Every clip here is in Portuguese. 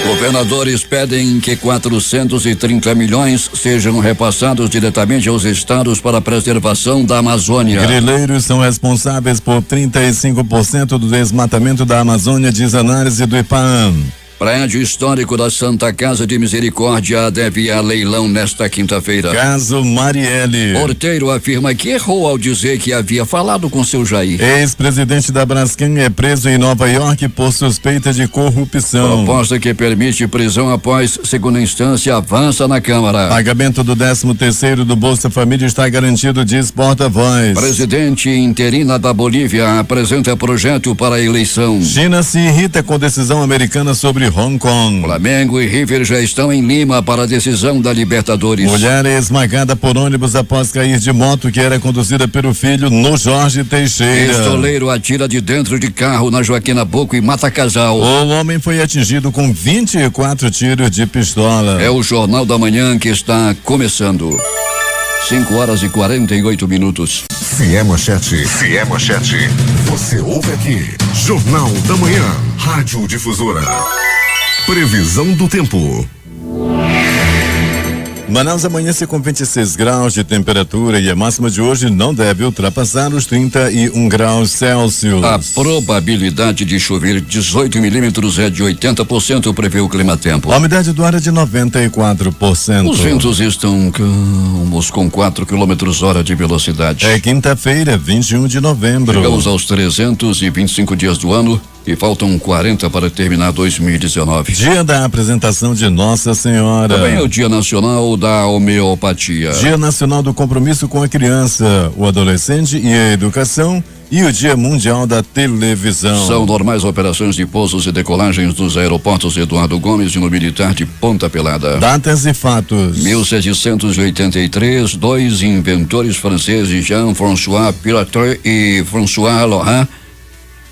Governadores pedem que 430 milhões sejam repassados diretamente aos estados para a preservação da Amazônia. Grileiros são responsáveis por 35% do desmatamento da Amazônia, diz análise do IPAAM. Prédio histórico da Santa Casa de Misericórdia deve ir a leilão nesta quinta-feira. Caso Marielle. Porteiro afirma que errou ao dizer que havia falado com seu Jair. Ex-presidente da Braskem é preso em Nova York por suspeita de corrupção. Proposta que permite prisão após segunda instância avança na Câmara. Pagamento do 13º do Bolsa Família está garantido, diz porta-voz. Presidente interina da Bolívia apresenta projeto para a eleição. China se irrita com decisão americana sobre Hong Kong. Flamengo e River já estão em Lima para a decisão da Libertadores. Mulher é esmagada por ônibus após cair de moto que era conduzida pelo filho no Jorge Teixeira. Pistoleiro atira de dentro de carro na Joaquim Nabuco e mata casal. O homem foi atingido com 24 tiros de pistola. É o Jornal da Manhã que está começando. 5:48. Se é manchete, você ouve aqui. Jornal da Manhã, Rádio Difusora. Previsão do tempo. Manaus amanhece com 26 graus de temperatura e a máxima de hoje não deve ultrapassar os 31 graus Celsius. A probabilidade de chover 18 milímetros é de 80%, prevê o Climatempo. A umidade do ar é de 94%. Os ventos estão calmos com 4 km/h de velocidade. É quinta-feira, 21 de novembro. Chegamos aos 325 dias do ano e faltam 40 para terminar 2019. Dia da apresentação de Nossa Senhora. Também é o Dia Nacional da Homeopatia. Dia Nacional do Compromisso com a Criança, o Adolescente e a Educação e o Dia Mundial da Televisão. São normais operações de pousos e decolagens dos aeroportos Eduardo Gomes e no Militar de Ponta Pelada. Datas e fatos. 1783, dois inventores franceses, Jean-François Pilatet e François Laurent,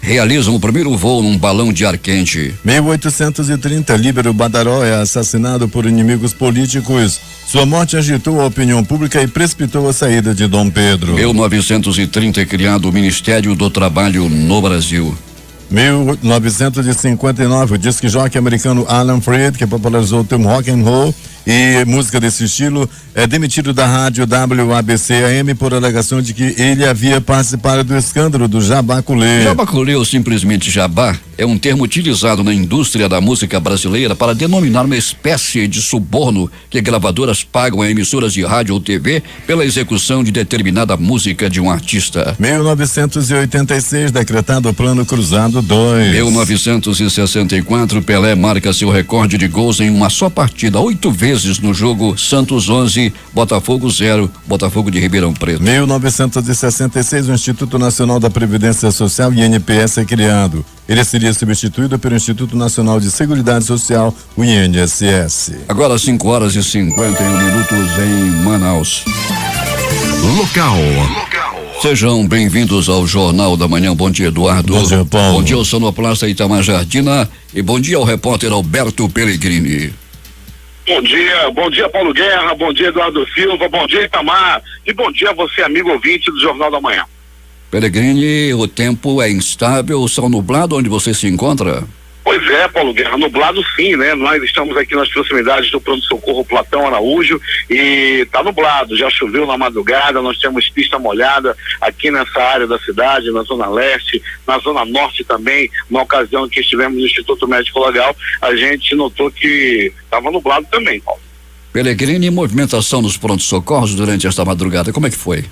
realizam o primeiro voo num balão de ar quente. 1830, Líbero Badaró é assassinado por inimigos políticos. Sua morte agitou a opinião pública e precipitou a saída de Dom Pedro. 1930 é criado o Ministério do Trabalho no Brasil. 1959, o disc jockey americano Alan Freed, que popularizou o termo rock and roll e música desse estilo, é demitido da rádio WABC-AM por alegação de que ele havia participado do escândalo do Jabaculê. Jabaculê, ou simplesmente jabá, é um termo utilizado na indústria da música brasileira para denominar uma espécie de suborno que gravadoras pagam a emissoras de rádio ou TV pela execução de determinada música de um artista. 1986, decretado o Plano Cruzado 2. 1964, Pelé marca seu recorde de gols em uma só partida, 8 vezes no jogo Santos 11, Botafogo 0, Botafogo de Ribeirão Preto. 1966, o Instituto Nacional da Previdência Social, INPS, é criado. Ele seria substituído pelo Instituto Nacional de Seguridade Social, o INSS. Agora 5:51 em Manaus. Local. Sejam bem-vindos ao Jornal da Manhã. Bom dia, Eduardo. Bom dia, Paulo. Bom dia ao sonoplasta Itamar Jardina e bom dia ao repórter Alberto Pellegrini. Bom dia Paulo Guerra, bom dia Eduardo Silva, bom dia Itamar e bom dia a você, amigo ouvinte do Jornal da Manhã. Pellegrini, o tempo é instável, céu nublado onde você se encontra? Pois é, Paulo Guerra, nublado sim, né? Nós estamos aqui nas proximidades do pronto-socorro Platão Araújo e tá nublado, já choveu na madrugada, nós temos pista molhada aqui nessa área da cidade, na zona leste, na zona norte também. Na ocasião que estivemos no Instituto Médico Legal, a gente notou que estava nublado também, Paulo. Pellegrini, movimentação nos pronto-socorros durante esta madrugada, como é que foi?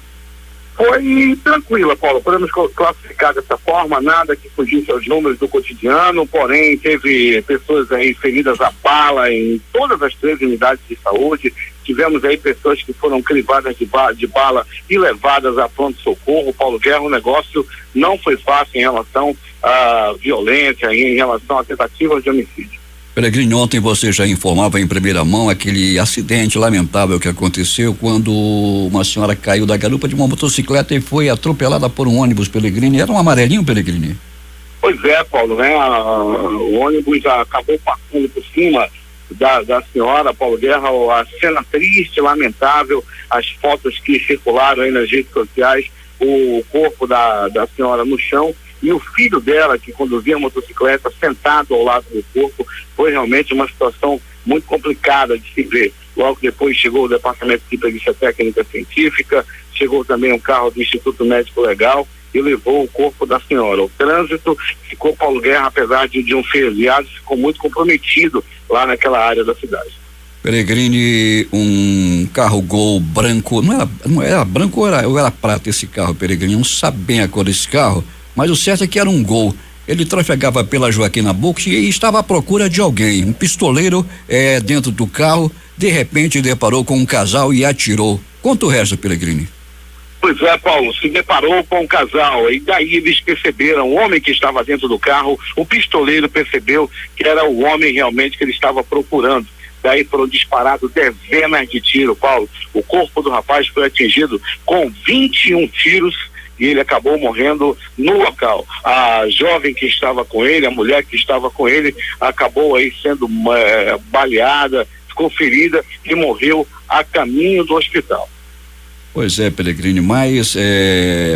Foi tranquila, Paulo, podemos classificar dessa forma, nada que fugisse aos números do cotidiano, porém teve pessoas aí feridas a bala em todas as 3 unidades de saúde, tivemos aí pessoas que foram crivadas de bala e levadas a pronto-socorro. Paulo Guerra, o negócio não foi fácil em relação à violência, em relação a tentativas de homicídio. Pellegrini, ontem você já informava em primeira mão aquele acidente lamentável que aconteceu quando uma senhora caiu da garupa de uma motocicleta e foi atropelada por um ônibus, Pellegrini. Era um amarelinho, Pellegrini? Pois é, Paulo, né? O ônibus acabou passando por cima da senhora, Paulo Guerra. A cena triste, lamentável, as fotos que circularam aí nas redes sociais, o corpo da senhora no chão e o filho dela, que conduzia a motocicleta, sentado ao lado do corpo. Foi realmente uma situação muito complicada de se ver. Logo depois chegou o Departamento de Perícia Técnica Científica, chegou também um carro do Instituto Médico Legal e levou o corpo da senhora. O trânsito ficou, Paulo Guerra, apesar de um feriado, ficou muito comprometido lá naquela área da cidade. Peregrini, um carro Gol branco, não era branco ou era prata esse carro, Peregrini? Não sabe bem a cor desse carro, mas o certo é que era um Gol. Ele trafegava pela Joaquim Nabuco e estava à procura de alguém. Um pistoleiro dentro do carro, de repente deparou com um casal e atirou. Conta o resto, Peregrini. Pois é, Paulo, se deparou com um casal e daí eles perceberam, o homem que estava dentro do carro, o pistoleiro percebeu que era o homem realmente que ele estava procurando. Daí foram disparados dezenas de tiros, Paulo. O corpo do rapaz foi atingido com 21 tiros e ele acabou morrendo no local. A jovem que estava com ele, a mulher que estava com ele, acabou aí sendo baleada, ficou ferida e morreu a caminho do hospital. Pois é, Peregrini, mais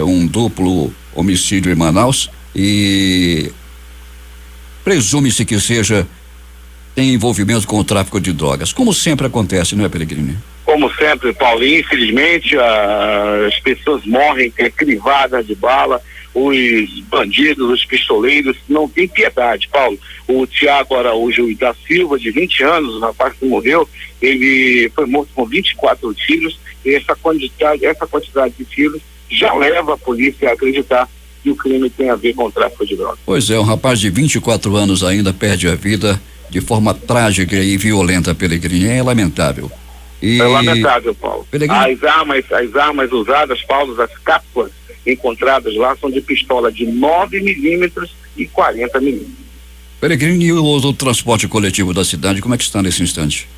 um duplo homicídio em Manaus e presume-se que tem envolvimento com o tráfico de drogas, como sempre acontece, não é, Peregrini? Como sempre, Paulo, infelizmente as pessoas morrem crivadas de bala, os bandidos, os pistoleiros não têm piedade, Paulo. O Tiago Araújo da Silva, de 20 anos, o rapaz que morreu, ele foi morto com 24 tiros e essa quantidade de tiros já leva a polícia a acreditar que o crime tem a ver com o tráfico de drogas. Pois é, um rapaz de 24 anos ainda perde a vida de forma trágica e violenta, Peregrini, é lamentável. É lamentável, Paulo. Peregrini... As armas usadas, Paulo, as cápsulas encontradas lá são de pistola de 9 milímetros e 40 milímetros. Peregrini, e o transporte coletivo da cidade, como é que está nesse instante?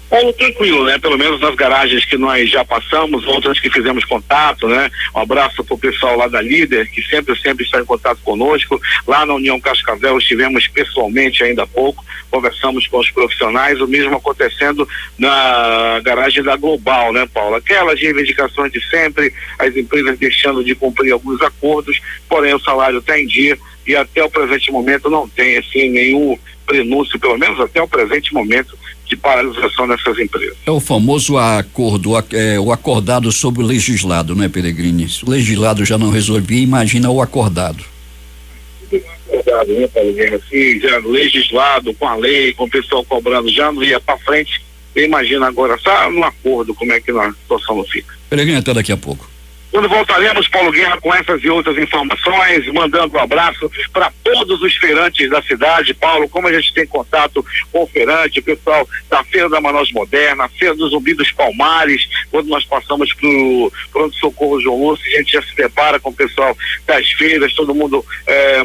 Paulo, tranquilo, né? Pelo menos nas garagens que nós já passamos, outras que fizemos contato, né? Um abraço pro pessoal lá da Líder, que sempre está em contato conosco. Lá na União Cascavel estivemos pessoalmente ainda há pouco, conversamos com os profissionais, o mesmo acontecendo na garagem da Global, né, Paulo? Aquelas reivindicações de sempre, as empresas deixando de cumprir alguns acordos, porém o salário está em dia e até o presente momento não tem, assim, nenhum prenúncio, pelo menos até o presente momento, de paralisação dessas empresas. É o famoso acordo, o acordado sobre o legislado, não é, Peregrini? Se o legislado já não resolvia, imagina o acordado. Acordado, né, Paulo Guerra? Se já legislado, com a lei, com o pessoal cobrando, já não ia para frente, imagina agora, só no acordo, como é que a situação não fica. Peregrini, até daqui a pouco. Quando voltaremos, Paulo Guerra, com essas e outras informações, mandando um abraço para todos os feirantes da cidade. Paulo, como a gente tem contato com o feirante, o pessoal da Feira da Manaus Moderna, Feira dos Zumbi dos Palmares, quando nós passamos pro pronto-socorro João Lúcio, a gente já se depara com o pessoal das feiras, todo mundo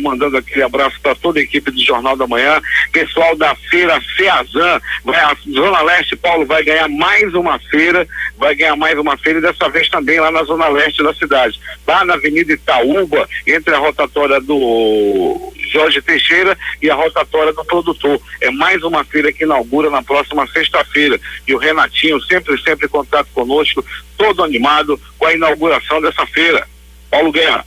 mandando aquele abraço para toda a equipe do Jornal da Manhã, pessoal da Feira Ceazan, a Zona Leste, Paulo, vai ganhar mais uma feira e dessa vez também lá na Zona Leste da cidade, lá na Avenida Itaúba, entre a rotatória do Jorge Teixeira e a rotatória do Produtor. É mais uma feira que inaugura na próxima sexta-feira. E o Renatinho sempre em contato conosco, todo animado com a inauguração dessa feira. Paulo Guerra.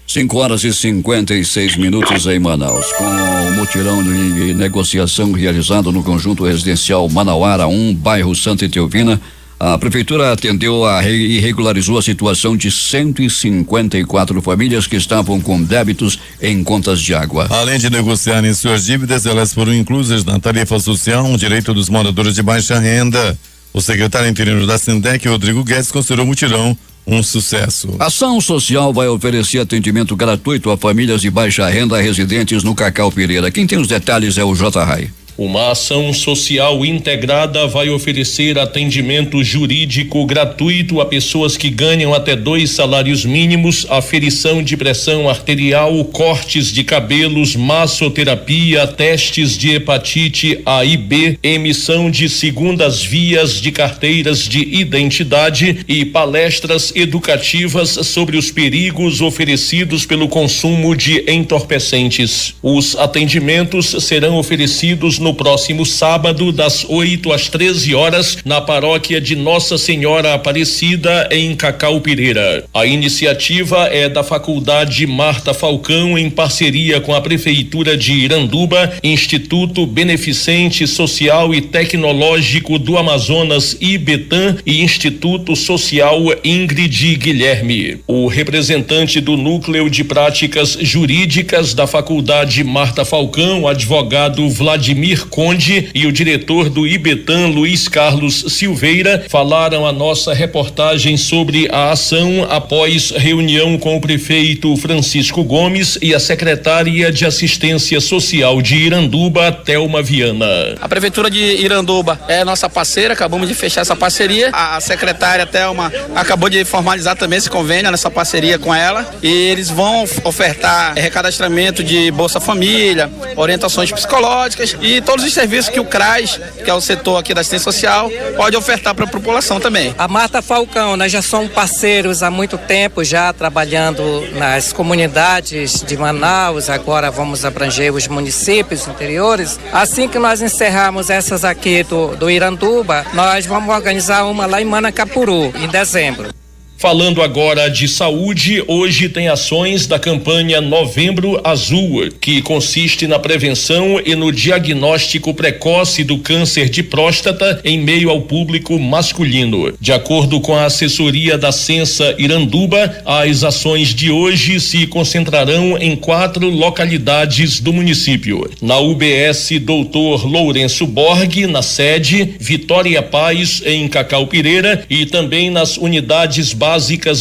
5:56 em Manaus, com o mutirão de negociação realizado no conjunto residencial Manauara 1, bairro Santa Etelvina. A prefeitura atendeu e regularizou a situação de 154 famílias que estavam com débitos em contas de água. Além de negociarem suas dívidas, elas foram inclusas na tarifa social, um direito dos moradores de baixa renda. O secretário interino da Sindec, Rodrigo Guedes, considerou o mutirão um sucesso. A ação social vai oferecer atendimento gratuito a famílias de baixa renda residentes no Cacau Pereira. Quem tem os detalhes é o J. Rai. Uma ação social integrada vai oferecer atendimento jurídico gratuito a pessoas que ganham até 2 salários mínimos, aferição de pressão arterial, cortes de cabelos, massoterapia, testes de hepatite A e B, emissão de segundas vias de carteiras de identidade e palestras educativas sobre os perigos oferecidos pelo consumo de entorpecentes. Os atendimentos serão oferecidos no no próximo sábado, das 8 às 13 horas, na paróquia de Nossa Senhora Aparecida, em Cacaupireira. A iniciativa é da Faculdade Marta Falcão, em parceria com a Prefeitura de Iranduba, Instituto Beneficente Social e Tecnológico do Amazonas, IBETAN, e Instituto Social Ingrid Guilherme. O representante do Núcleo de Práticas Jurídicas da Faculdade Marta Falcão, advogado Vladimir Conde, e o diretor do IBETAN, Luiz Carlos Silveira, falaram a nossa reportagem sobre a ação após reunião com o prefeito Francisco Gomes e a secretária de Assistência Social de Iranduba, Thelma Viana. A Prefeitura de Iranduba é nossa parceira, acabamos de fechar essa parceria. A secretária Thelma acabou de formalizar também esse convênio nessa parceria com ela, e eles vão ofertar recadastramento de Bolsa Família, orientações psicológicas e todos os serviços que o CRAS, que é o setor aqui da assistência social, pode ofertar para a população também. A Marta Falcão, nós já somos parceiros há muito tempo, já trabalhando nas comunidades de Manaus, agora vamos abranger os municípios interiores. Assim que nós encerrarmos essas aqui do Iranduba, nós vamos organizar uma lá em Manacapuru, em dezembro. Falando agora de saúde, hoje tem ações da campanha Novembro Azul, que consiste na prevenção e no diagnóstico precoce do câncer de próstata em meio ao público masculino. De acordo com a assessoria da Censa Iranduba, as ações de hoje se concentrarão em 4 localidades do município. Na UBS Dr. Lourenço Borg, na sede, Vitória Paz, em Cacaupireira, e também nas unidades básicas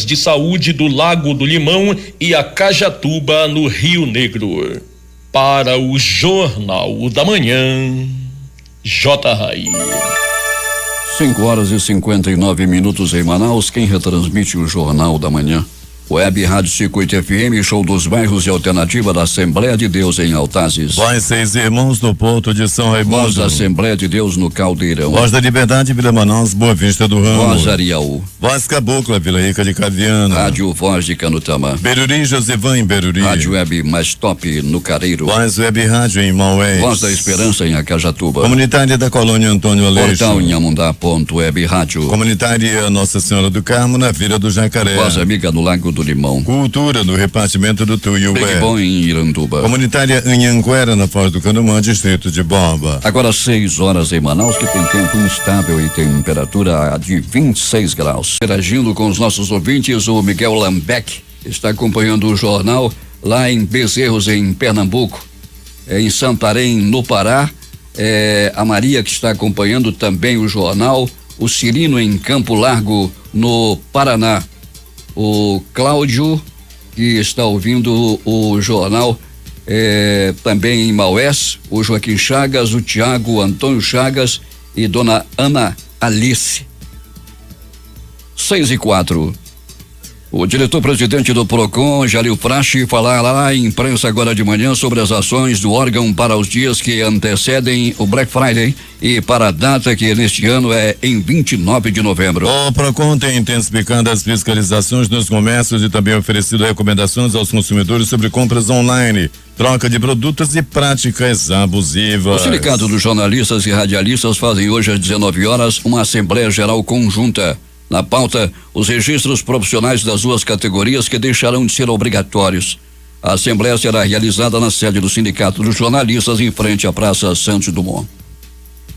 de saúde do Lago do Limão e a Cajatuba, no Rio Negro. Para o Jornal da Manhã, J. Rai. 5h59 em Manaus. Quem retransmite o Jornal da Manhã? Web Rádio Circuito FM, show dos bairros e alternativa da Assembleia de Deus em Altazes. Voz Seis Irmãos no Porto de São Raimundo. Voz da Assembleia de Deus no Caldeirão. Voz da Liberdade, Vila Manaus, Boa Vista do Ramo. Voz Ariaú. Voz Cabocla, Vila Rica de Caviana. Rádio Voz de Canutama. Beruri, Josivan em Beruri. Rádio Web Mais Top no Careiro. Voz Web Rádio em Maués. Voz da Esperança em Acajatuba. Comunitária da Colônia Antônio Aleixo. Portal em Amundá.web Rádio. Comunitária Nossa Senhora do Carmo, na Vila do Jacaré. Voz Amiga no Lago do Limão. Cultura no repartimento do Tuiué. Bom em Iranduba. Comunitária Anhanguera, na Foz do Canumã, distrito de Bomba. Agora 6 horas em Manaus, que tem tempo instável e temperatura de 26 graus. Interagindo com os nossos ouvintes, o Miguel Lambeck está acompanhando o jornal lá em Bezerros, em Pernambuco, em Santarém, no Pará. A Maria, que está acompanhando também o jornal, o Cirino em Campo Largo, no Paraná. O Cláudio, que está ouvindo o jornal também em Maués, o Joaquim Chagas, o Tiago Antônio Chagas e dona Ana Alice. 6:04. O diretor-presidente do PROCON, Jalil Prache, falará lá em imprensa agora de manhã sobre as ações do órgão para os dias que antecedem o Black Friday e para a data que neste ano é em 29 de novembro. O PROCON tem intensificado as fiscalizações nos comércios e também oferecido recomendações aos consumidores sobre compras online, troca de produtos e práticas abusivas. O Sindicato dos Jornalistas e Radialistas fazem hoje às 19 horas uma Assembleia Geral Conjunta. Na pauta, os registros profissionais das 2 categorias que deixarão de ser obrigatórios. A Assembleia será realizada na sede do Sindicato dos Jornalistas, em frente à Praça Santos Dumont.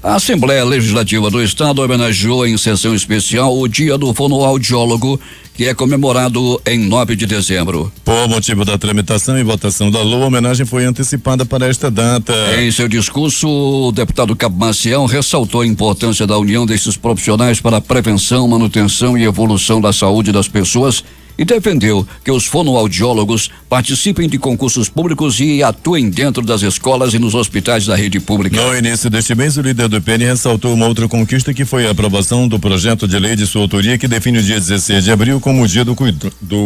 A Assembleia Legislativa do Estado homenageou em sessão especial o Dia do Fonoaudiólogo, que é comemorado em 9 de dezembro. Por motivo da tramitação e votação da LOA, a homenagem foi antecipada para esta data. Em seu discurso, o deputado Cabo Maciel ressaltou a importância da união desses profissionais para a prevenção, manutenção e evolução da saúde das pessoas e defendeu que os fonoaudiólogos participem de concursos públicos e atuem dentro das escolas e nos hospitais da rede pública. No início deste mês, o líder do PN ressaltou uma outra conquista, que foi a aprovação do projeto de lei de sua autoria, que define o dia 16 de abril como o dia do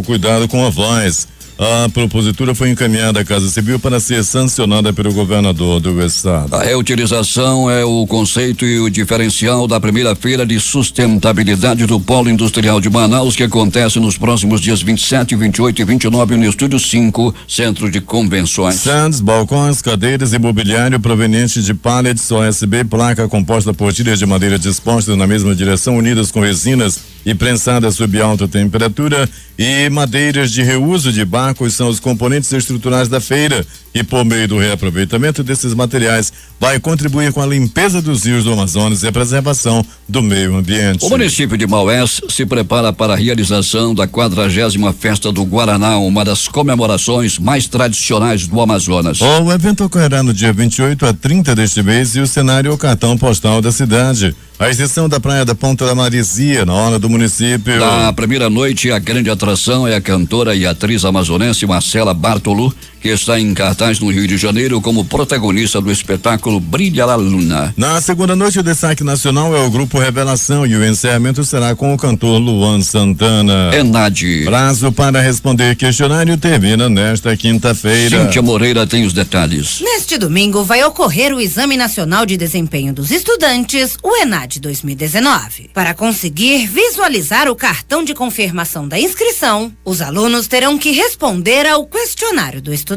cuidado com a voz. A propositura foi encaminhada à Casa Civil para ser sancionada pelo governador do estado. A reutilização é o conceito e o diferencial da primeira feira de sustentabilidade do Polo Industrial de Manaus, que acontece nos próximos dias 27, 28 e 29 no Estúdio 5, Centro de Convenções. Stands, balcões, cadeiras e mobiliário proveniente de pallets OSB, placa composta por tiras de madeira dispostas na mesma direção, unidas com resinas e prensadas sob alta temperatura, e madeiras de reuso de barcos são os componentes estruturais da feira, e por meio do reaproveitamento desses materiais vai contribuir com a limpeza dos rios do Amazonas e a preservação do meio ambiente. O município de Maués se prepara para a realização da 40ª Festa do Guaraná, uma das comemorações mais tradicionais do Amazonas. O evento ocorrerá no dia 28 a 30 deste mês e o cenário é o cartão postal da cidade. A exceção da praia da Ponta da Marizia, na hora do município. Na primeira noite, a grande atração é a cantora e atriz amazonense Marcela Bartolo, que está em cartaz no Rio de Janeiro como protagonista do espetáculo Brilha a Luna. Na segunda noite, o destaque nacional é o Grupo Revelação e o encerramento será com o cantor Luan Santana. ENAD. Prazo para responder questionário termina nesta quinta-feira. Cíntia Moreira tem os detalhes. Neste domingo vai ocorrer o Exame Nacional de Desempenho dos Estudantes, o ENAD 2019. Para conseguir visualizar o cartão de confirmação da inscrição, os alunos terão que responder ao questionário do estudante.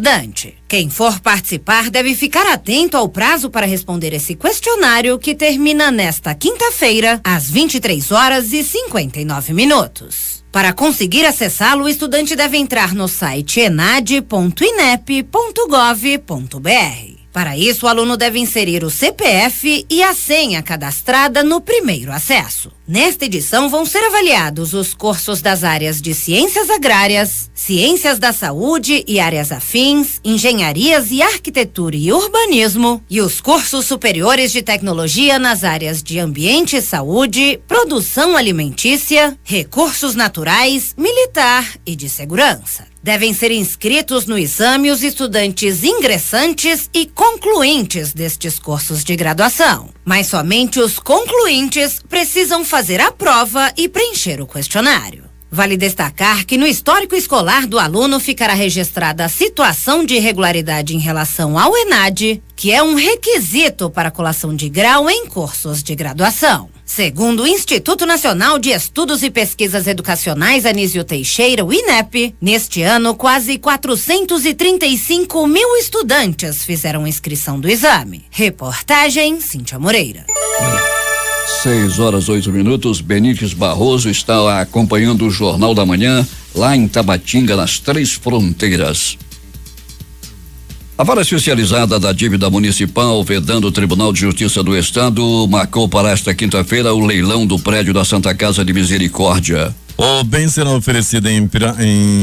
Quem for participar deve ficar atento ao prazo para responder esse questionário, que termina nesta quinta-feira, às 23h59. Para conseguir acessá-lo, o estudante deve entrar no site enad.inep.gov.br. Para isso, o aluno deve inserir o CPF e a senha cadastrada no primeiro acesso. Nesta edição vão ser avaliados os cursos das áreas de Ciências Agrárias, Ciências da Saúde e áreas afins, Engenharias e Arquitetura e Urbanismo, e os cursos superiores de tecnologia nas áreas de Ambiente e Saúde, Produção Alimentícia, Recursos Naturais, Militar e de Segurança. Devem ser inscritos no exame os estudantes ingressantes e concluintes destes cursos de graduação. Mas somente os concluintes precisam fazer a prova e preencher o questionário. Vale destacar que no histórico escolar do aluno ficará registrada a situação de irregularidade em relação ao ENAD, que é um requisito para a colação de grau em cursos de graduação. Segundo o Instituto Nacional de Estudos e Pesquisas Educacionais Anísio Teixeira, o INEP, neste ano quase 435 mil estudantes fizeram inscrição do exame. Reportagem Cíntia Moreira. 6h08. Benítez Barroso está acompanhando o Jornal da Manhã lá em Tabatinga, nas Três Fronteiras. A Vara Especializada da Dívida Municipal, vedando o Tribunal de Justiça do Estado, marcou para esta quinta-feira o leilão do prédio da Santa Casa de Misericórdia. O bem será oferecido em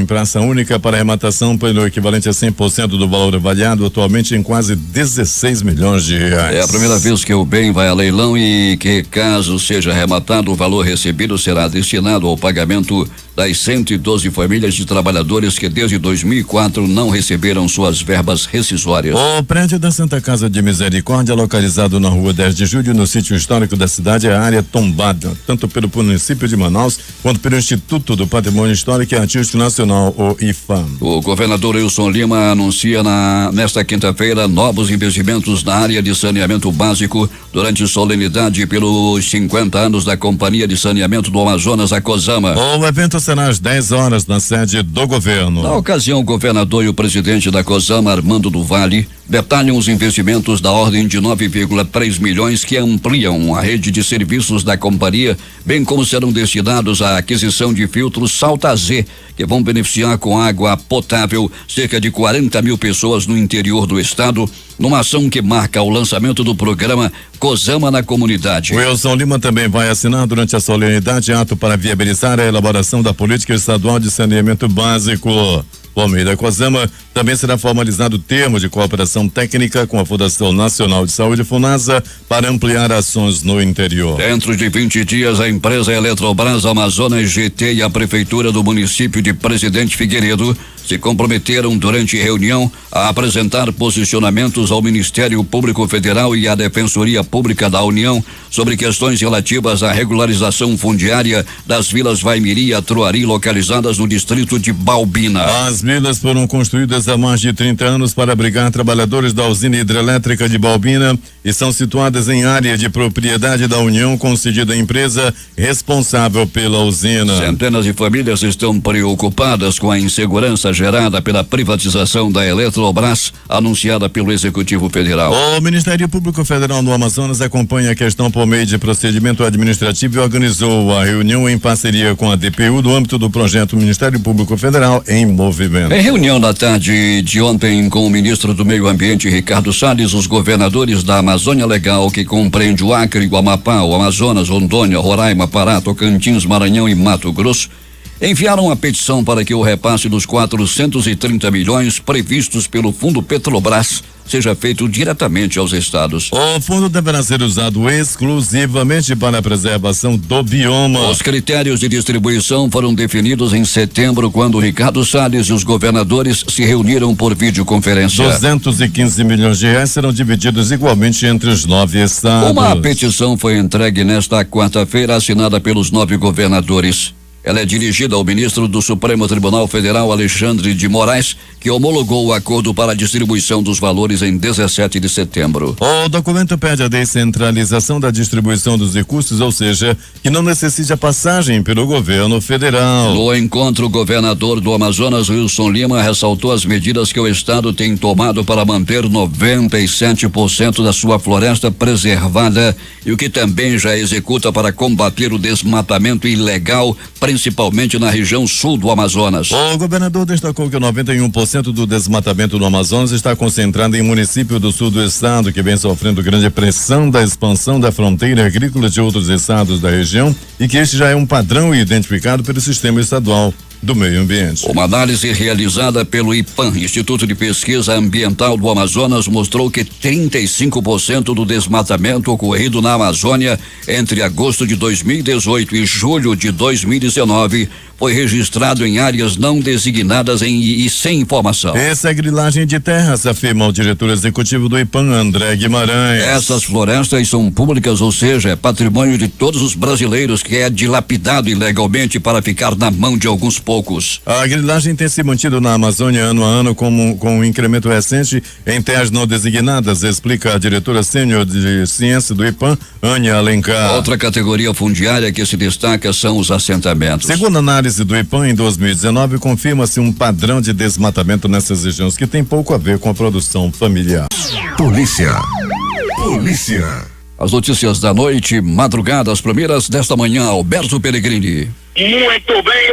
praça única para arrematação pelo equivalente a 100% do valor avaliado, atualmente em quase 16 milhões de reais. É a primeira vez que o bem vai a leilão e que, caso seja arrematado, o valor recebido será destinado ao pagamento das 112 famílias de trabalhadores que desde 2004 não receberam suas verbas rescisórias. O prédio da Santa Casa de Misericórdia, localizado na rua 10 de julho, no sítio histórico da cidade, é a área tombada, tanto pelo município de Manaus quanto pelo Instituto do Patrimônio Histórico e Artístico Nacional, o IFAM. O governador Wilson Lima anuncia nesta quinta-feira novos investimentos na área de saneamento básico durante solenidade pelos 50 anos da Companhia de Saneamento do Amazonas, a COSAMA. O evento será às 10 horas na sede do governo. Na ocasião, o governador e o presidente da COSAMA, Armando do Vale, detalham os investimentos da ordem de 9,3 milhões que ampliam a rede de serviços da companhia, bem como serão destinados à aquisição de filtros Salta Z, que vão beneficiar com água potável cerca de 40 mil pessoas no interior do estado, numa ação que marca o lançamento do programa COSAMA na comunidade. Wilson Lima também vai assinar durante a solenidade ato para viabilizar a elaboração da política estadual de saneamento básico. Por meio da COSAMA, Também será formalizado o termo de cooperação técnica com a Fundação Nacional de Saúde, FUNASA, para ampliar ações no interior. Dentro de 20 dias, a empresa Eletrobras Amazonas GT e a Prefeitura do município de Presidente Figueiredo se comprometeram durante reunião a apresentar posicionamentos ao Ministério Público Federal e à Defensoria Pública da União sobre questões relativas à regularização fundiária das vilas Vaimiri e Atruari, localizadas no distrito de Baubina. As vilas foram construídas há mais de 30 anos para abrigar trabalhadores da usina hidrelétrica de Baubina e são situadas em área de propriedade da União concedida à empresa responsável pela usina. Centenas de famílias estão preocupadas com a insegurança gerada pela privatização da Eletrobras, anunciada pelo Executivo Federal. O Ministério Público Federal do Amazonas acompanha a questão por meio de procedimento administrativo e organizou a reunião em parceria com a DPU no âmbito do projeto Ministério Público Federal em Movimento. Em reunião da tarde de ontem com o ministro do Meio Ambiente, Ricardo Salles, os governadores da Amazônia Legal, que compreende o Acre, o Amapá, o Amazonas, Rondônia, Roraima, Pará, Tocantins, Maranhão e Mato Grosso, enviaram uma petição para que o repasse dos 430 milhões previstos pelo Fundo Petrobras seja feito diretamente aos estados. O fundo deverá ser usado exclusivamente para a preservação do bioma. Os critérios de distribuição foram definidos em setembro, quando Ricardo Salles e os governadores se reuniram por videoconferência. 215 milhões de reais serão divididos igualmente entre os 9 estados. Uma petição foi entregue nesta quarta-feira, assinada pelos 9 governadores. Ela é dirigida ao ministro do Supremo Tribunal Federal, Alexandre de Moraes, que homologou o acordo para a distribuição dos valores em 17 de setembro. O documento pede a descentralização da distribuição dos recursos, ou seja, que não necessite a passagem pelo governo federal. No encontro, o governador do Amazonas, Wilson Lima, ressaltou as medidas que o estado tem tomado para manter 97% da sua floresta preservada e o que também já executa para combater o desmatamento ilegal, principalmente na região sul do Amazonas. O governador destacou que 91% do desmatamento no Amazonas está concentrado em município do sul do estado, que vem sofrendo grande pressão da expansão da fronteira agrícola de outros estados da região e que este já é um padrão identificado pelo Sistema Estadual do Meio Ambiente. Uma análise realizada pelo IPAM, Instituto de Pesquisa Ambiental do Amazonas, mostrou que 35% do desmatamento ocorrido na Amazônia entre agosto de 2018 e julho de 2019 foi registrado em áreas não designadas e sem informação. Essa é grilagem de terras, afirma o diretor executivo do IPAM, André Guimarães. Essas florestas são públicas, ou seja, é patrimônio de todos os brasileiros, que é dilapidado ilegalmente para ficar na mão de alguns poucos. A grilagem tem se mantido na Amazônia ano a ano com um incremento recente em terras não designadas, explica a diretora sênior de ciência do IPAM, Ania Alencar. Outra categoria fundiária que se destaca são os assentamentos. Segundo a análise do IPAM, em 2019, confirma-se um padrão de desmatamento nessas regiões que tem pouco a ver com a produção familiar. Polícia. As notícias da noite, madrugada, as primeiras desta manhã, Alberto Pellegrini.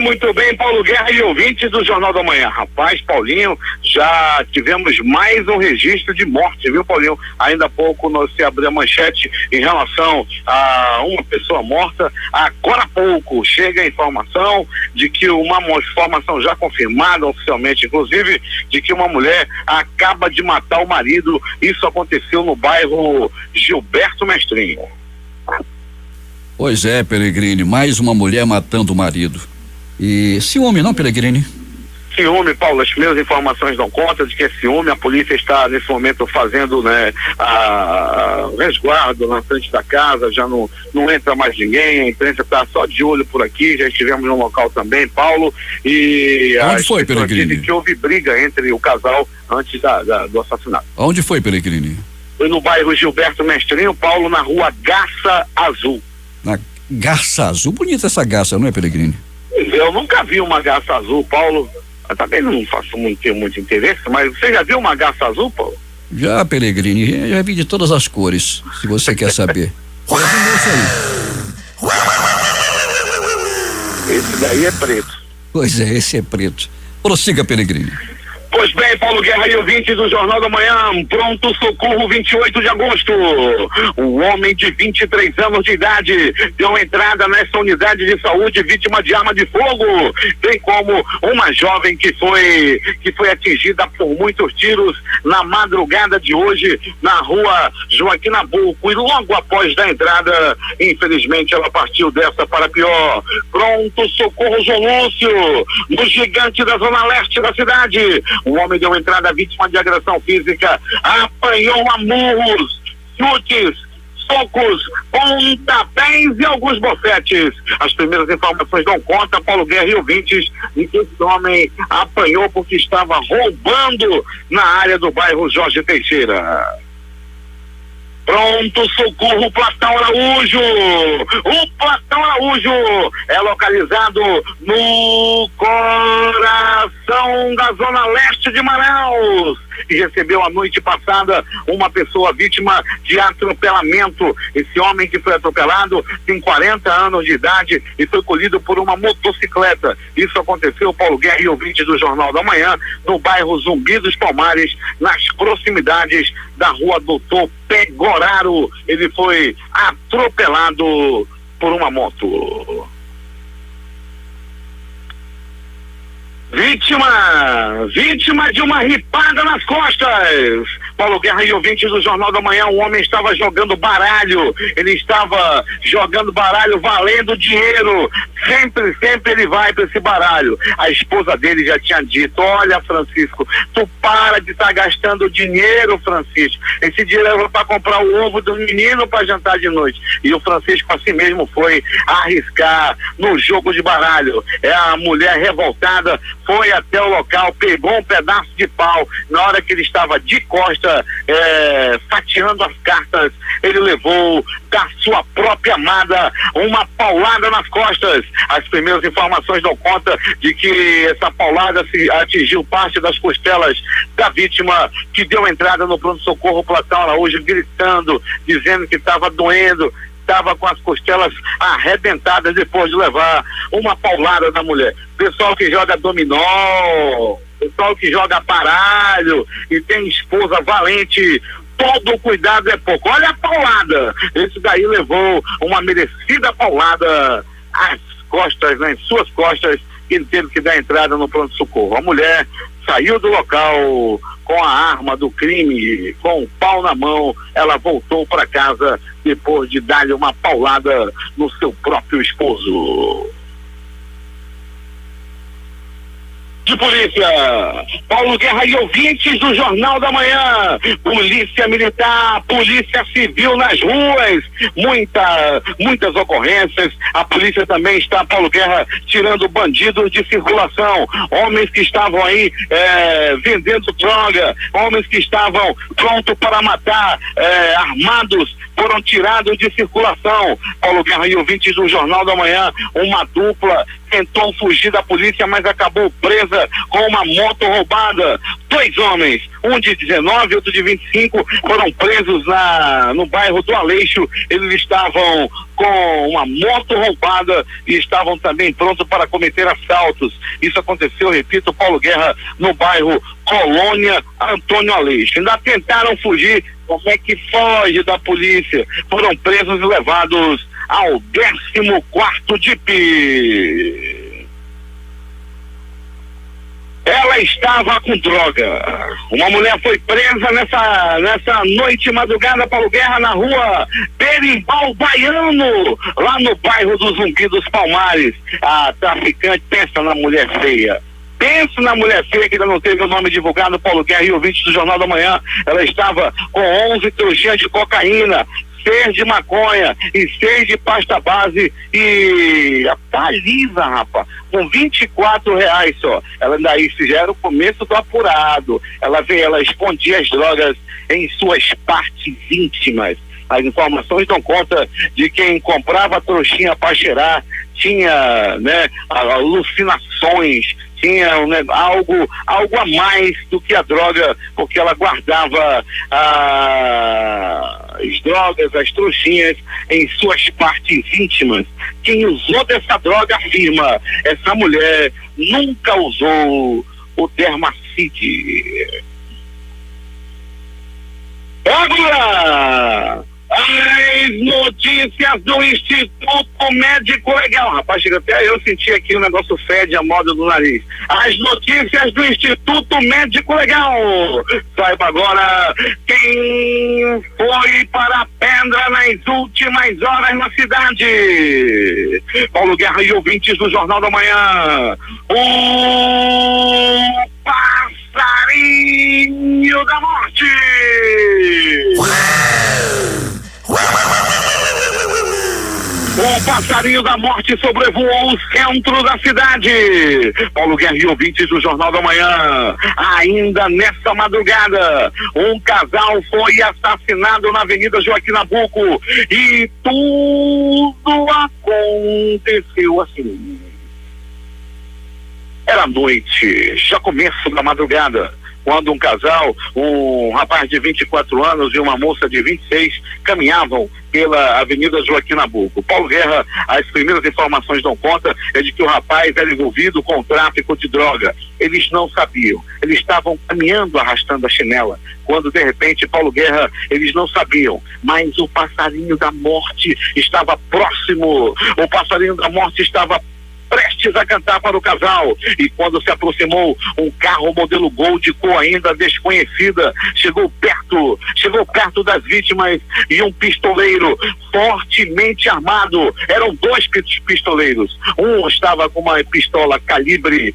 Muito bem, Paulo Guerra e ouvintes do Jornal da Manhã. Rapaz, Paulinho, já tivemos mais um registro de morte, viu, Paulinho? Ainda há pouco nós abrimos a manchete em relação a uma pessoa morta. Agora há pouco chega a informação de que uma informação já confirmada oficialmente, inclusive, de que uma mulher acaba de matar o marido. Isso aconteceu no bairro Gilberto Mestrinho. Pois é, Pellegrini, mais uma mulher matando o marido. E ciúme, não, Pellegrini? Ciúme, Paulo, as primeiras informações dão conta de que é ciúme. A polícia está nesse momento fazendo, resguardo na frente da casa, já não entra mais ninguém, a imprensa está só de olho por aqui, já estivemos no local também, Paulo, e onde foi, Pellegrini? Que houve briga entre o casal antes do assassinato. Onde foi, Pellegrini? Foi no bairro Gilberto Mestrinho, Paulo, na rua Garça Azul. Na Garça Azul? Bonita essa garça, não é, Pellegrini? Eu nunca vi uma garça azul, Paulo. Eu também não faço muito interesse, mas você já viu uma garça azul, Paulo? Já, Pellegrini, já vi de todas as cores, se você quer saber. Esse daí é preto. Pois é, esse é preto. Prossiga, Pellegrini. Pois bem, Paulo Guerra e ouvintes do Jornal da Manhã, pronto socorro 28 de agosto. Um homem de 23 anos de idade deu entrada nessa unidade de saúde vítima de arma de fogo, bem como uma jovem que foi atingida por muitos tiros na madrugada de hoje na rua Joaquim Nabuco, e logo após da entrada, infelizmente, ela partiu dessa para pior. Pronto socorro João Lúcio, no Gigante da Zona Leste da cidade. O homem deu entrada vítima de agressão física, apanhou a murros, chutes, socos, pontapés e alguns bofetes. As primeiras informações dão conta, Paulo Guerra e ouvintes, de que esse homem apanhou porque estava roubando na área do bairro Jorge Teixeira. Pronto socorro Platão Araújo. O Platão Araújo é localizado no coração da Zona Leste de Manaus e recebeu a noite passada uma pessoa vítima de atropelamento. Esse homem que foi atropelado tem 40 anos de idade e foi colhido por uma motocicleta. Isso aconteceu, Paulo Guerra e ouvintes do Jornal da Manhã, no bairro Zumbi dos Palmares, nas proximidades da rua Doutor Pegoraro. Ele foi atropelado por uma moto. Vítima de uma ripada nas costas. Paulo Guerra e ouvintes do Jornal da Manhã, um homem estava jogando baralho. Ele estava jogando baralho valendo dinheiro. Sempre ele vai para esse baralho. A esposa dele já tinha dito: olha, Francisco, tu para de estar gastando dinheiro, Francisco. Esse dinheiro é para comprar o ovo do menino para jantar de noite. E o Francisco assim mesmo foi arriscar no jogo de baralho. A mulher revoltada foi até o local, pegou um pedaço de pau. Na hora que ele estava de costa, fatiando as cartas, ele levou da sua própria amada uma paulada nas costas. As primeiras informações dão conta de que essa paulada atingiu parte das costelas da vítima, que deu entrada no pronto-socorro Platão Araújo, gritando, dizendo que estava doendo, estava com as costelas arrebentadas depois de levar uma paulada da mulher. Pessoal que joga dominó, pessoal que joga baralho e tem esposa valente, todo cuidado é pouco. Olha a paulada, esse daí levou uma merecida paulada às costas, né, em suas costas, e ele teve que dar entrada no pronto-socorro. A mulher saiu do local com a arma do crime, com o pau na mão. Ela voltou para casa depois de dar-lhe uma paulada no seu próprio esposo. De polícia, Paulo Guerra e ouvintes do Jornal da Manhã, polícia militar, polícia civil nas ruas, muitas ocorrências. A polícia também está, Paulo Guerra, tirando bandidos de circulação, homens que estavam aí vendendo droga, homens que estavam prontos para matar, armados, foram tirados de circulação. Paulo Guerra e ouvintes do Jornal da Manhã, uma dupla tentou fugir da polícia, mas acabou presa com uma moto roubada. 2 homens, um de 19 outro de 25, foram presos no bairro do Aleixo. Eles estavam com uma moto roubada e estavam também prontos para cometer assaltos. Isso aconteceu, repito, Paulo Guerra, no bairro Colônia Antônio Aleixo. Ainda tentaram fugir. Como é que foge da polícia? Foram presos e levados ao 14º DIP. Ela estava com droga. Uma mulher foi presa nessa noite madrugada, Paulo Guerra, na rua Berimbau Baiano, lá no bairro do Zumbi dos Palmares. A traficante, pensa na mulher feia. Pensa na mulher feia que ainda não teve o nome divulgado, Paulo Guerra e ouvintes do Jornal da Manhã. Ela estava com 11 trouxinhas de cocaína, 6 de maconha e 6 de pasta base e a Thalisa, rapaz, com R$24 só. Ela daí já era o começo do apurado. Ela escondia as drogas em suas partes íntimas. As informações dão conta de quem comprava a trouxinha para cheirar tinha, né, alucinações, tinha algo a mais do que a droga, porque ela guardava as drogas, as trouxinhas em suas partes íntimas. Quem usou dessa droga afirma: essa mulher nunca usou o Dermacin decide. Agora, as notícias do Instituto Médico Legal. Rapaz, chega até eu senti aqui um negócio fede a moda do nariz. As notícias do Instituto Médico Legal. Saiba agora quem foi para a pedra nas últimas horas na cidade. Paulo Guerra e ouvintes do Jornal da Manhã. O passarinho da morte. O passarinho da morte sobrevoou o centro da cidade. Paulo Guerra e ouvintes do Jornal da Manhã. Ainda nessa madrugada, um casal foi assassinado na Avenida Joaquim Nabuco. E tudo aconteceu assim. Era noite, já começo da madrugada, quando um casal, um rapaz de 24 anos e uma moça de 26, caminhavam pela Avenida Joaquim Nabuco. Paulo Guerra, as primeiras informações dão conta é de que o rapaz era envolvido com o tráfico de droga. Eles não sabiam, eles estavam caminhando arrastando a chinela, quando de repente, Paulo Guerra, eles não sabiam, mas o passarinho da morte estava próximo, o passarinho da morte estava prestes a cantar para o casal, e quando se aproximou um carro modelo Gol de cor ainda desconhecida, chegou perto das vítimas, e um pistoleiro fortemente armado. Eram dois pistoleiros, um estava com uma pistola calibre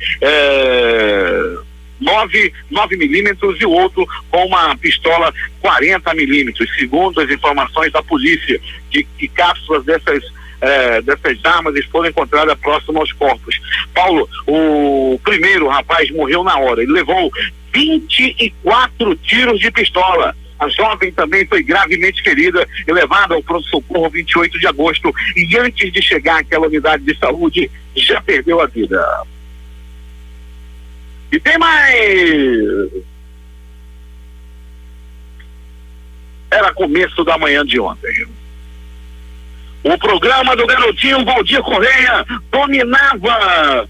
9 milímetros e o outro com uma pistola 40 milímetros. Segundo as informações da polícia, de que cápsulas dessas armas foram encontradas próximo aos corpos. Paulo, o primeiro rapaz morreu na hora. Ele levou 24 tiros de pistola. A jovem também foi gravemente ferida e levada ao pronto-socorro 28 de agosto. E antes de chegar àquela unidade de saúde, já perdeu a vida. E tem mais! Era começo da manhã de ontem. O programa do garotinho Valdir Correia dominava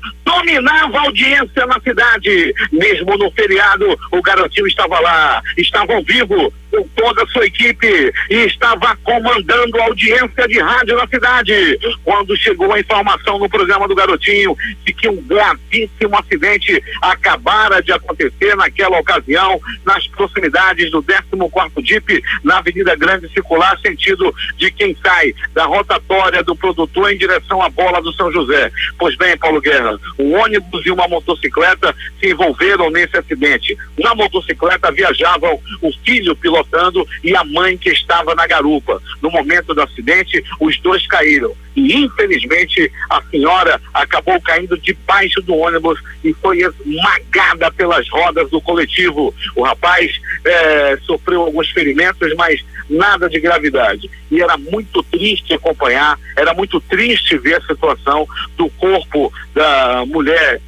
a audiência na cidade. Mesmo no feriado, o garotinho estava lá, estava ao vivo com toda a sua equipe e estava comandando a audiência de rádio na cidade. Quando chegou a informação no programa do garotinho de que um gravíssimo acidente acabara de acontecer naquela ocasião, nas proximidades do 14º DIP, na Avenida Grande Circular, sentido de quem sai da rotatória do produtor em direção à Bola do São José. Pois bem, Paulo Guerra, um ônibus e uma motocicleta se envolveram nesse acidente. Na motocicleta viajavam o filho pilotando e a mãe que estava na garupa. No momento do acidente, os dois caíram e infelizmente a senhora acabou caindo debaixo do ônibus e foi esmagada pelas rodas do coletivo. O rapaz sofreu alguns ferimentos, mas nada de gravidade. E era muito triste acompanhar, era muito triste ver a situação do corpo da mulher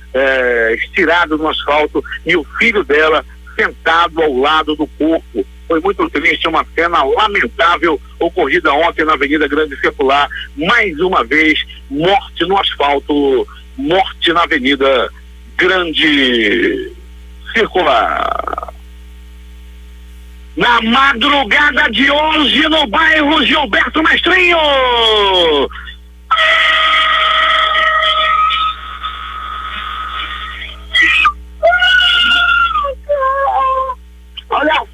estirado no asfalto e o filho dela sentado ao lado do corpo. Foi muito triste, uma cena lamentável ocorrida ontem na Avenida Grande Circular. Mais uma vez, morte no asfalto, morte na Avenida Grande Circular. Na madrugada de hoje, no bairro Gilberto Mestrinho. Olha a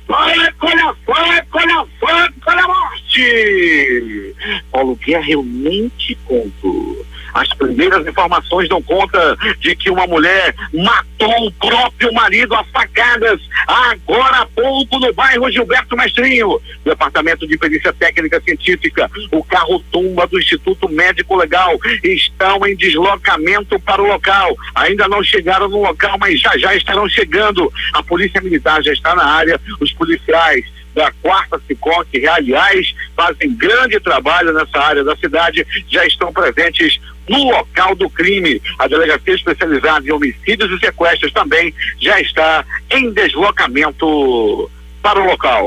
morte! Paulo Guerra, eu nem te conto. As primeiras informações dão conta de que uma mulher matou o próprio marido a facadas agora há pouco no bairro Gilberto Mestrinho. Departamento de Perícia Técnica Científica, o carro-tumba do Instituto Médico Legal estão em deslocamento para o local. Ainda não chegaram no local, mas já estarão chegando. A Polícia Militar já está na área, os policiais da 4ª SICOM, que aliás fazem grande trabalho nessa área da cidade, já estão presentes no local do crime. A Delegacia Especializada em Homicídios e Sequestros também já está em deslocamento para o local.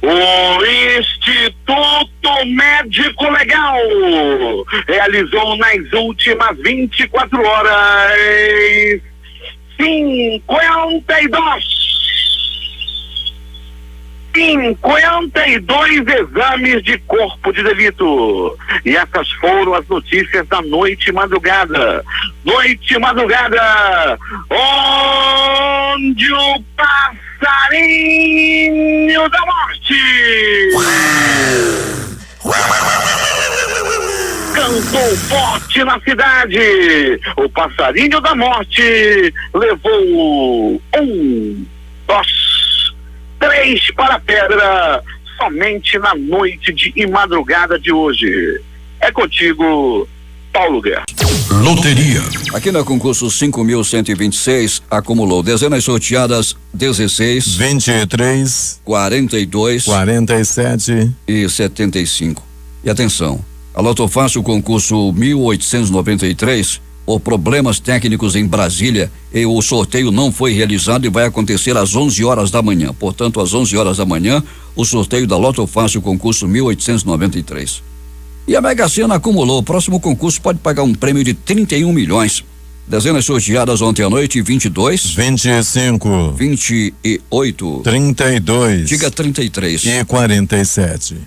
O Instituto Médico Legal realizou nas últimas 24 horas 52 exames de corpo de delito. E essas foram as notícias da noite e madrugada. Noite e madrugada, onde o passarinho da morte cantou forte na cidade. O passarinho da morte levou 1, 2, 3 para a pedra somente na noite e madrugada de hoje. É contigo, Paulo Guerra. Loteria. Aqui no concurso 5.126, acumulou dezenas sorteadas 16, 23, 42 47 e 75. E atenção, a Loto Fácil concurso 1893, por problemas técnicos em Brasília, e o sorteio não foi realizado e vai acontecer às 11 horas da manhã. Portanto, às 11 horas da manhã, o sorteio da Loto Fácil concurso 1893. E a Mega Sena acumulou. O próximo concurso pode pagar um prêmio de 31 milhões. Dezenas sorteadas ontem à noite: 22, 25, 28, 32 diga 33 e 47.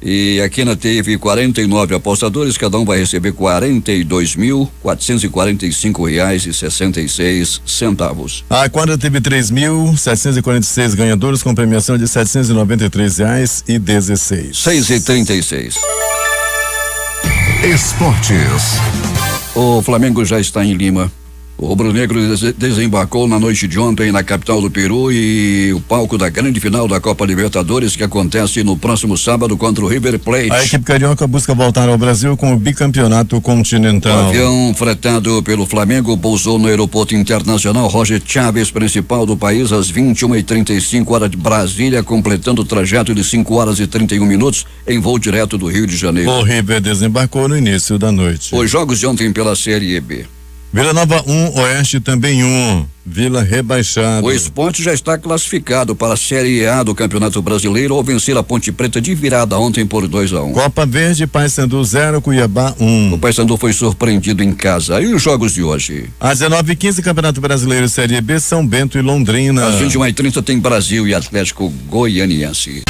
E aqui na teve 49 apostadores, cada um vai receber R$42.445,66. A quadra teve 3.746 ganhadores com premiação de R$793,16. 6h36. Esportes. O Flamengo já está em Lima. O rubro-negro desembarcou na noite de ontem na capital do Peru e o palco da grande final da Copa Libertadores, que acontece no próximo sábado contra o River Plate. A equipe carioca busca voltar ao Brasil com o bicampeonato continental. O avião fretado pelo Flamengo pousou no aeroporto internacional Roger Chávez, principal do país, às 21h35 horas de Brasília, completando o trajeto de 5 horas e 31 minutos em voo direto do Rio de Janeiro. O River desembarcou no início da noite. Os jogos de ontem pela Série B. Vila Nova 1, Oeste também 1, Vila rebaixado. O Sport já está classificado para a Série A do Campeonato Brasileiro ao vencer a Ponte Preta de virada ontem por 2-1. Copa Verde, Paysandu 0, Cuiabá 1. O Paysandu foi surpreendido em casa. E os jogos de hoje? Às 19h15, Campeonato Brasileiro Série B, São Bento e Londrina. Às 21h30 tem Brasil e Atlético Goianiense.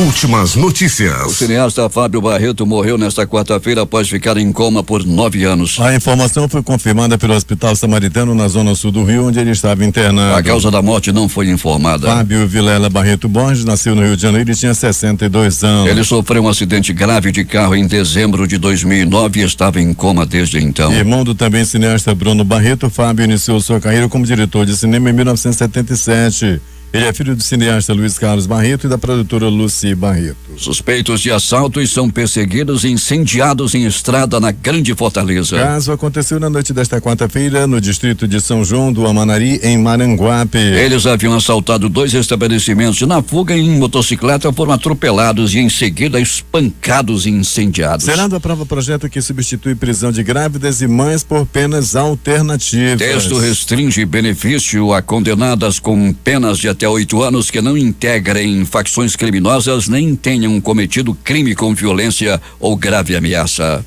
Últimas notícias. O cineasta Fábio Barreto morreu nesta quarta-feira após ficar em coma por 9 anos. A informação foi confirmada pelo Hospital Samaritano na zona sul do Rio, onde ele estava internado. A causa da morte não foi informada. Fábio Vilela Barreto Borges nasceu no Rio de Janeiro e tinha 62 anos. Ele sofreu um acidente grave de carro em dezembro de 2009 e estava em coma desde então. Irmão do também cineasta Bruno Barreto, Fábio iniciou sua carreira como diretor de cinema em 1977. Ele é filho do cineasta Luiz Carlos Barreto e da produtora Lucy Barreto. Suspeitos de assaltos são perseguidos e incendiados em estrada na Grande Fortaleza. O caso aconteceu na noite desta quarta-feira no distrito de São João do Amanari, em Maranguape. Eles haviam assaltado 2 estabelecimentos. Na fuga em motocicleta foram atropelados e em seguida espancados e incendiados. Senado aprova projeto que substitui prisão de grávidas e mães por penas alternativas. Texto restringe benefício a condenadas com penas de até 8 anos que não integrem facções criminosas nem tenham cometido crime com violência ou grave ameaça.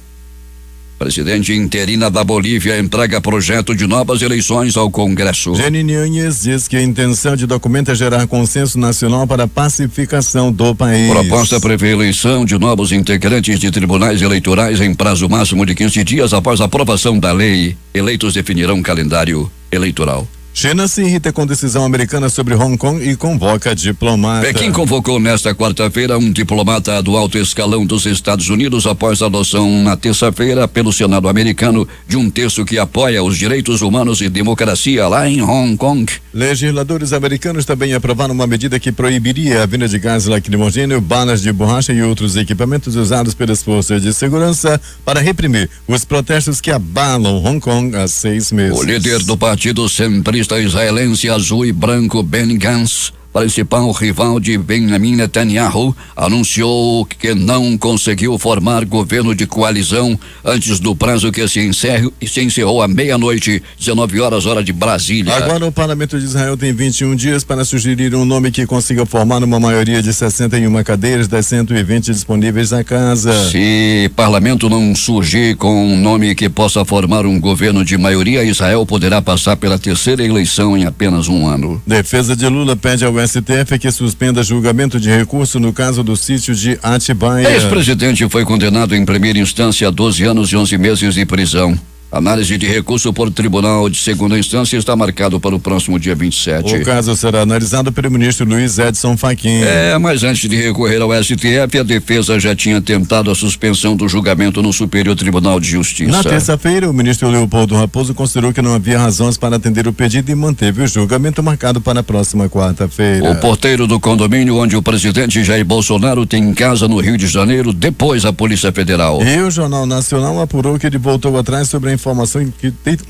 Presidente interina da Bolívia entrega projeto de novas eleições ao Congresso. Janine Nunes diz que a intenção de documento é gerar consenso nacional para a pacificação do país. Proposta prevê eleição de novos integrantes de tribunais eleitorais em prazo máximo de 15 dias após a aprovação da lei. Eleitos definirão calendário eleitoral. China se irrita com decisão americana sobre Hong Kong e convoca diplomata. Pequim convocou nesta quarta-feira um diplomata do alto escalão dos Estados Unidos após a adoção na terça-feira pelo Senado americano de um texto que apoia os direitos humanos e democracia lá em Hong Kong. Legisladores americanos também aprovaram uma medida que proibiria a venda de gás lacrimogêneo, balas de borracha e outros equipamentos usados pelas forças de segurança para reprimir os protestos que abalam Hong Kong há 6 meses. O líder do partido centrista israelense azul e branco, Benny Gantz, principal rival de Benjamin Netanyahu, anunciou que não conseguiu formar governo de coalizão antes do prazo que se encerrou à meia-noite, 19 horas, hora de Brasília. Agora o Parlamento de Israel tem 21 dias para sugerir um nome que consiga formar uma maioria de 61 cadeiras das 120 disponíveis na casa. Se o parlamento não surgir com um nome que possa formar um governo de maioria, Israel poderá passar pela terceira eleição em apenas um ano. Defesa de Lula pede ao STF que suspenda julgamento de recurso no caso do sítio de Atibaia. Ex-presidente foi condenado em primeira instância a 12 anos e 11 meses de prisão. Análise de recurso por tribunal de segunda instância está marcado para o próximo dia 27. O caso será analisado pelo ministro Luiz Edson Fachin. Mas antes de recorrer ao STF, a defesa já tinha tentado a suspensão do julgamento no Superior Tribunal de Justiça. Na terça-feira, o ministro Leopoldo Raposo considerou que não havia razões para atender o pedido e manteve o julgamento marcado para a próxima quarta-feira. O porteiro do condomínio onde o presidente Jair Bolsonaro tem casa no Rio de Janeiro, depois a Polícia Federal. E o Jornal Nacional apurou que ele voltou atrás sobre a informação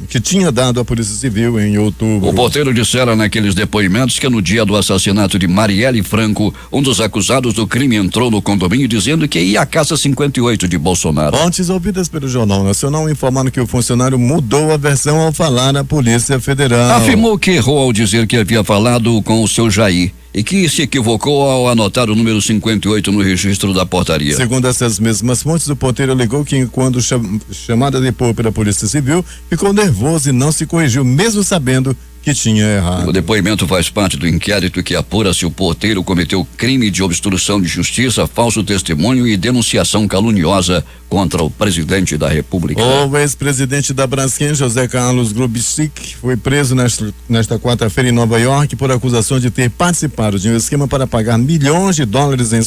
que tinha dado à Polícia Civil em outubro. O porteiro dissera naqueles depoimentos que no dia do assassinato de Marielle Franco, um dos acusados do crime entrou no condomínio dizendo que ia à casa 58 de Bolsonaro. Fontes ouvidas pelo Jornal Nacional informaram que o funcionário mudou a versão ao falar à Polícia Federal. Afirmou que errou ao dizer que havia falado com o seu Jair e que se equivocou ao anotar o número 58 no registro da portaria. Segundo essas mesmas fontes, o porteiro alegou que quando chamada a depor pela Polícia Civil, ficou nervoso e não se corrigiu, mesmo sabendo que tinha errado. O depoimento faz parte do inquérito que apura se o porteiro cometeu crime de obstrução de justiça, falso testemunho e denunciação caluniosa contra o presidente da República. O ex-presidente da Braskem, José Carlos Grubschik, foi preso nesta quarta-feira em Nova York por acusação de ter participado de um esquema para pagar milhões de dólares em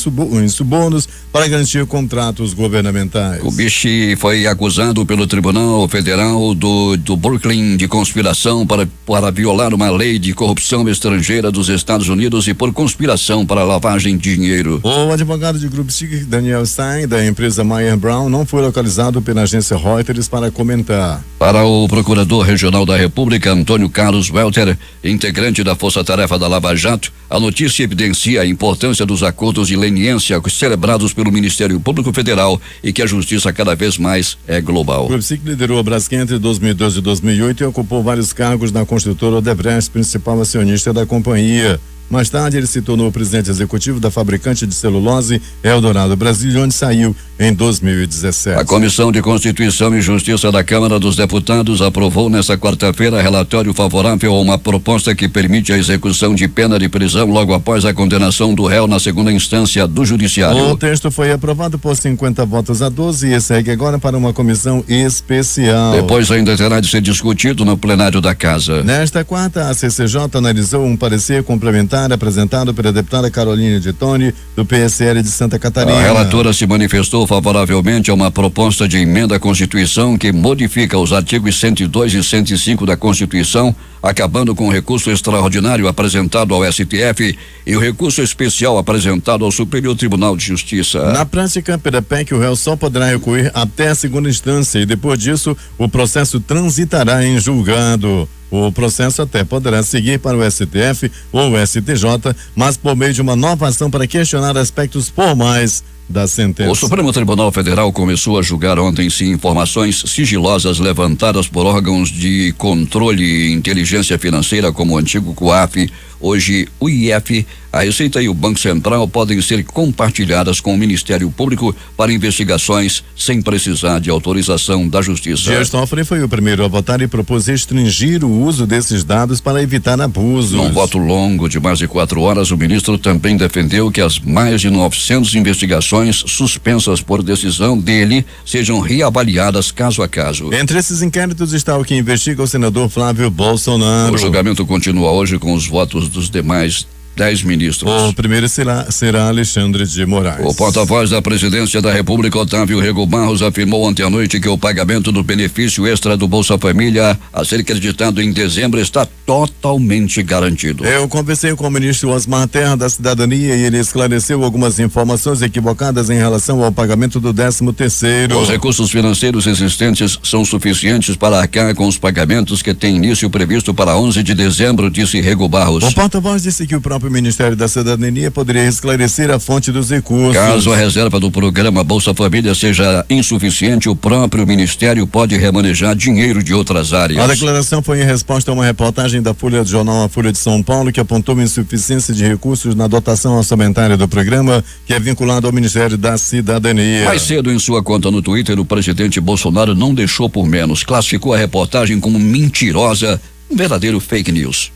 subornos para garantir contratos governamentais. Grubschik foi acusado pelo Tribunal Federal do Brooklyn de conspiração para violar uma lei de corrupção estrangeira dos Estados Unidos e por conspiração para lavagem de dinheiro. O advogado de Grubschik, Daniel Stein, da empresa Mayer Brown, não foi localizado pela agência Reuters para comentar. Para o procurador regional da República, Antônio Carlos Welter, integrante da Força Tarefa da Lava Jato, a notícia evidencia a importância dos acordos de leniência celebrados pelo Ministério Público Federal e que a justiça cada vez mais é global. Grubschik liderou a Braskem entre 2012 e 2008 e ocupou vários cargos na construtora Odebrecht, principal acionista da companhia. Mais tarde, ele se tornou presidente executivo da fabricante de celulose Eldorado Brasil, onde saiu em 2017. A Comissão de Constituição e Justiça da Câmara dos Deputados aprovou nesta quarta-feira relatório favorável a uma proposta que permite a execução de pena de prisão logo após a condenação do réu na segunda instância do Judiciário. O texto foi aprovado por 50 votos a 12 e segue agora para uma comissão especial. Depois ainda terá de ser discutido no plenário da Casa. Nesta quarta, a CCJ analisou um parecer complementar apresentado pela deputada Carolina de Toni, do PSL de Santa Catarina. A relatora se manifestou favoravelmente a uma proposta de emenda à Constituição que modifica os artigos 102 e 105 da Constituição, acabando com o recurso extraordinário apresentado ao STF e o recurso especial apresentado ao Superior Tribunal de Justiça. Na prática, pela PEC, o réu só poderá recorrer até a segunda instância e depois disso o processo transitará em julgado. O processo até poderá seguir para o STF ou o STJ, mas por meio de uma nova ação para questionar aspectos formais da sentença. O Supremo Tribunal Federal começou a julgar ontem informações sigilosas levantadas por órgãos de controle e inteligência financeira como o antigo COAF, hoje o IF. A Receita e o Banco Central podem ser compartilhadas com o Ministério Público para investigações sem precisar de autorização da Justiça. Dias Toffoli foi o primeiro a votar e propôs restringir o uso desses dados para evitar abusos. Num voto longo de mais de 4 horas, o ministro também defendeu que as mais de 900 investigações suspensas por decisão dele sejam reavaliadas caso a caso. Entre esses inquéritos está o que investiga o senador Flávio Bolsonaro. O julgamento continua hoje com os votos dos demais 10 ministros. O primeiro será Alexandre de Moraes. O porta-voz da Presidência da República, Otávio Rego Barros, afirmou ontem à noite que o pagamento do benefício extra do Bolsa Família a ser acreditado em dezembro está totalmente garantido. Eu conversei com o ministro Osmar Terra da Cidadania e ele esclareceu algumas informações equivocadas em relação ao pagamento do 13º. Os recursos financeiros existentes são suficientes para arcar com os pagamentos que têm início previsto para 11 de dezembro, disse Rego Barros. O porta-voz disse que o próprio próprio Ministério da Cidadania poderia esclarecer a fonte dos recursos. Caso a reserva do programa Bolsa Família seja insuficiente, o próprio Ministério pode remanejar dinheiro de outras áreas. A declaração foi em resposta a uma reportagem da jornal A Folha de São Paulo, que apontou insuficiência de recursos na dotação orçamentária do programa, que é vinculado ao Ministério da Cidadania. Mais cedo, em sua conta no Twitter, o presidente Bolsonaro não deixou por menos, classificou a reportagem como mentirosa, um verdadeiro fake news.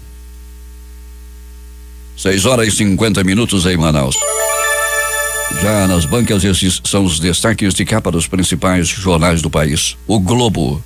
6h50 em Manaus. Já nas bancas, esses são os destaques de capa dos principais jornais do país. O Globo.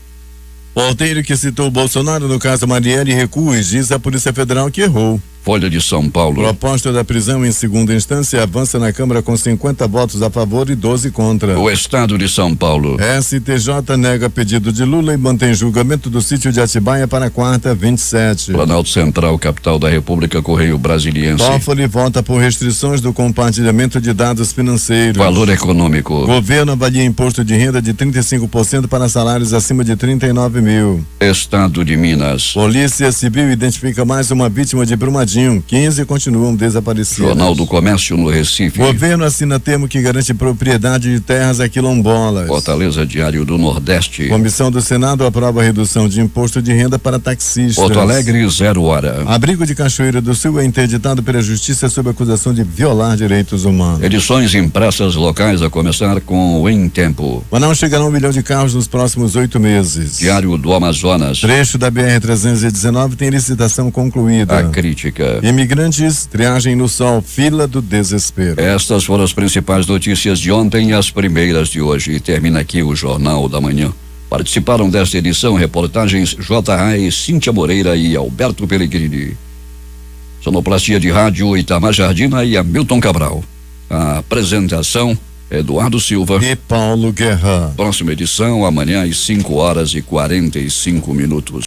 Porteiro que citou Bolsonaro no caso Marielle recua e diz a Polícia Federal que errou. Folha de São Paulo. Proposta da prisão em segunda instância avança na Câmara com 50 votos a favor e 12 contra. O Estado de São Paulo. STJ nega pedido de Lula e mantém julgamento do sítio de Atibaia para quarta, 27. Planalto Central, capital da República, Correio Brasiliense. Toffoli vota por restrições do compartilhamento de dados financeiros. Valor Econômico. Governo avalia imposto de renda de 35% para salários acima de 39 mil. Estado de Minas. Polícia Civil identifica mais uma vítima de Brumadinho. 15 continuam desaparecidos. Jornal do Comércio no Recife. Governo assina termo que garante propriedade de terras a quilombolas. Fortaleza, Diário do Nordeste. Comissão do Senado aprova a redução de imposto de renda para taxistas. Porto Alegre, 0 hora. Abrigo de Cachoeira do Sul é interditado pela Justiça sob acusação de violar direitos humanos. Edições impressas locais, a começar com o Em Tempo. Manaus chegará 1 milhão de carros nos próximos 8 meses. Diário do Amazonas. Trecho da BR-319 tem licitação concluída. A Crítica. Imigrantes, triagem no sol, fila do desespero. Estas foram as principais notícias de ontem e as primeiras de hoje. E termina aqui o Jornal da Manhã. Participaram desta edição reportagens J. Reis, Cíntia Moreira e Alberto Pellegrini. Sonoplastia de rádio Itamar Jardina e Hamilton Cabral. A apresentação Eduardo Silva e Paulo Guerra. Próxima edição amanhã às 5h45.